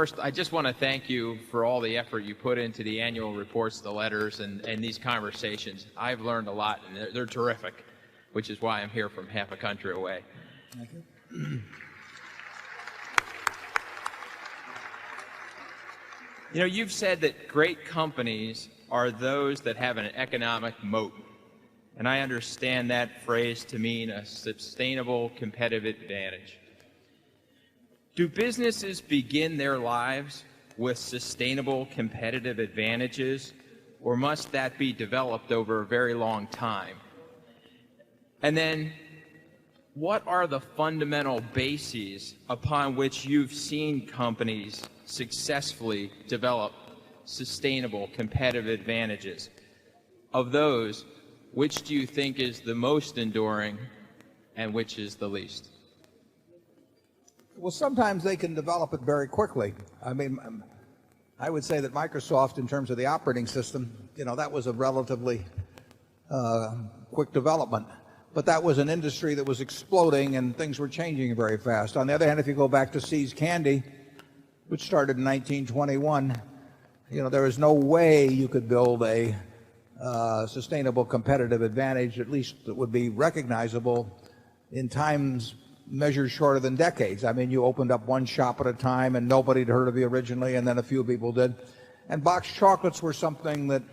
first, I just want to thank you for all the effort you put into the annual reports, the letters, and these conversations. I've learned a lot, and they're terrific, which is why I'm here from half a country away. Thank you. You know, you've said that great companies are those that have an economic moat. And I understand that phrase to mean a sustainable competitive advantage. Do businesses begin their lives with sustainable competitive advantages, or must that be developed over a very long time? And then, what are the fundamental bases upon which you've seen companies successfully develop sustainable competitive advantages? Of those, which do you think is the most enduring and which is the least? Well, sometimes they can develop it very quickly. I mean, I would say that Microsoft, in terms of the operating system, that was a relatively quick development. But that was an industry that was exploding and things were changing very fast. On the other hand, if you go back to See's Candy, which started in 1921, there is no way you could build a sustainable competitive advantage, at least that would be recognizable in times measured shorter than decades. I mean, you opened up one shop at a time and nobody had heard of you originally, and then a few people did. And boxed chocolates were something that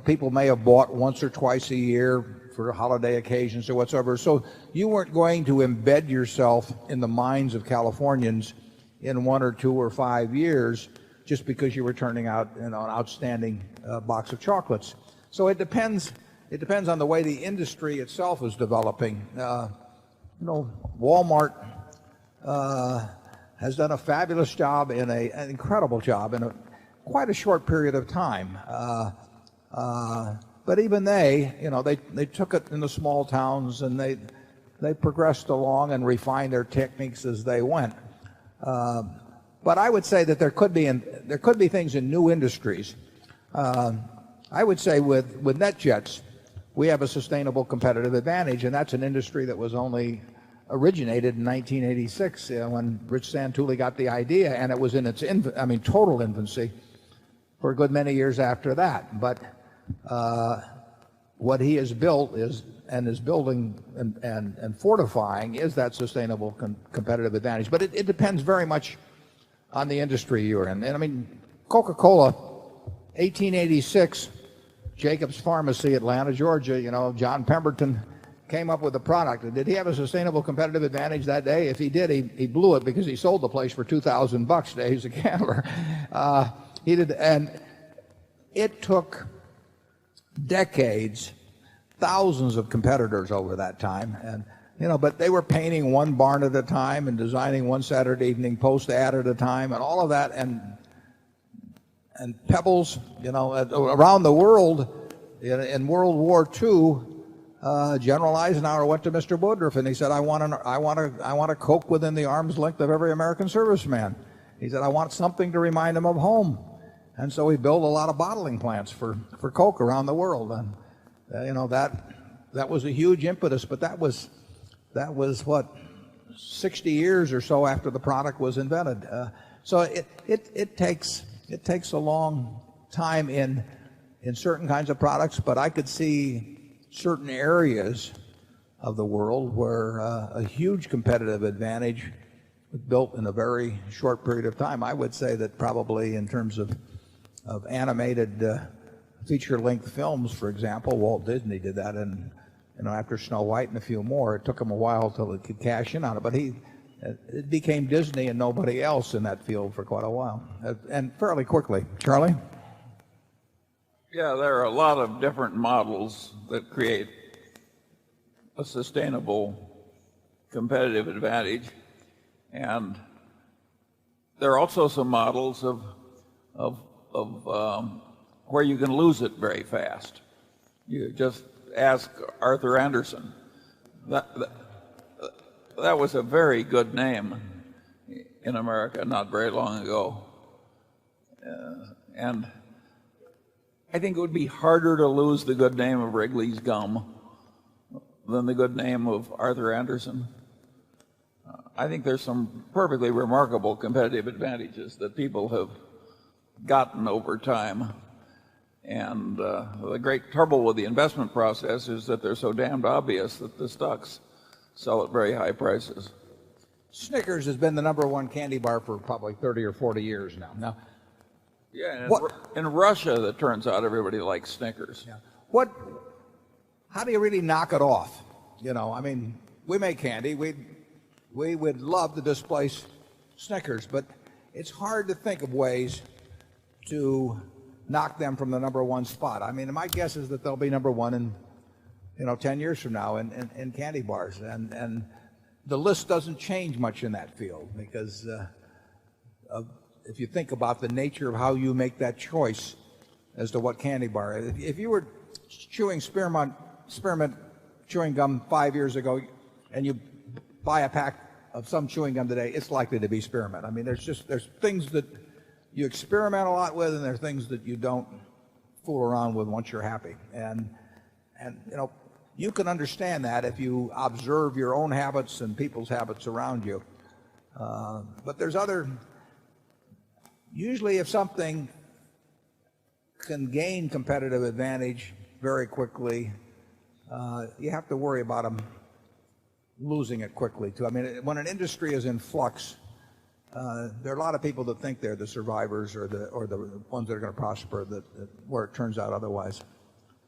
people may have bought once or twice a year for holiday occasions or whatsoever. So you weren't going to embed yourself in the minds of Californians in 1 or 2 or 5 years just because you were turning out an outstanding box of chocolates. So it depends on the way the industry itself is developing. Walmart has done a fabulous job an incredible job in quite a short period of time. But even they took it in the small towns and they progressed along and refined their techniques as they went. But I would say that there could be things in new industries. I would say with NetJets, we have a sustainable competitive advantage, and that's an industry that was only originated in 1986 when Rich Santulli got the idea, and it was in its total infancy for a good many years after that. But what he has built is building and fortifying is that sustainable competitive advantage. But it depends very much on the industry you're in. And I mean, Coca-Cola, 1886, Jacobs Pharmacy, Atlanta, Georgia, John Pemberton came up with a product. Did he have a sustainable competitive advantage that day? If he did, he blew it because he sold the place for $2,000 today. He's a gambler. He did, and it took decades, thousands of competitors over that time, and but they were painting one barn at a time and designing one Saturday Evening Post ad at a time and all of that, and Pebbles, around the world in World War II, General Eisenhower went to Mr. Woodruff and he said, I want a Coke within the arm's length of every American serviceman. He said, I want something to remind him of home. And so he built a lot of bottling plants for Coke around the world. And that was a huge impetus, but that was what, 60 years or so after the product was invented. So it takes a long time in certain kinds of products, but I could see certain areas of the world where a huge competitive advantage was built in a very short period of time. I would say that probably in terms of animated feature-length films, for example, Walt Disney did that, and after Snow White and a few more, it took him a while till it could cash in on it. But it became Disney and nobody else in that field for quite a while, and fairly quickly. Charlie? Yeah, there are a lot of different models that create a sustainable competitive advantage, and there are also some models of where you can lose it very fast. You just ask Arthur Andersen. That was a very good name in America not very long ago, and I think it would be harder to lose the good name of Wrigley's gum than the good name of Arthur Andersen. I think there's some perfectly remarkable competitive advantages that people have gotten over time. And the great trouble with the investment process is that they're so damned obvious that the stocks sell at very high prices. Snickers has been the #1 candy bar for probably 30 or 40 years now. Now, yeah, in Russia, it turns out everybody likes Snickers. Yeah. How do you really knock it off? You know, I mean, we make candy. We would love to displace Snickers, but it's hard to think of ways to knock them from the #1 spot. I mean, my guess is that they'll be #1 in 10 years from now in candy bars, and the list doesn't change much in that field because if you think about the nature of how you make that choice as to what candy bar, if you were chewing spearmint chewing gum 5 years ago and you buy a pack of some chewing gum today, it's likely to be spearmint. I mean, there's things that you experiment a lot with, and there are things that you don't fool around with once you're happy. And you know, you can understand that if you observe your own habits and people's habits around you. But there's usually if something can gain competitive advantage very quickly, you have to worry about them losing it quickly too. I mean, when an industry is in flux, there are a lot of people that think they're the survivors or the ones that are going to prosper where it turns out otherwise.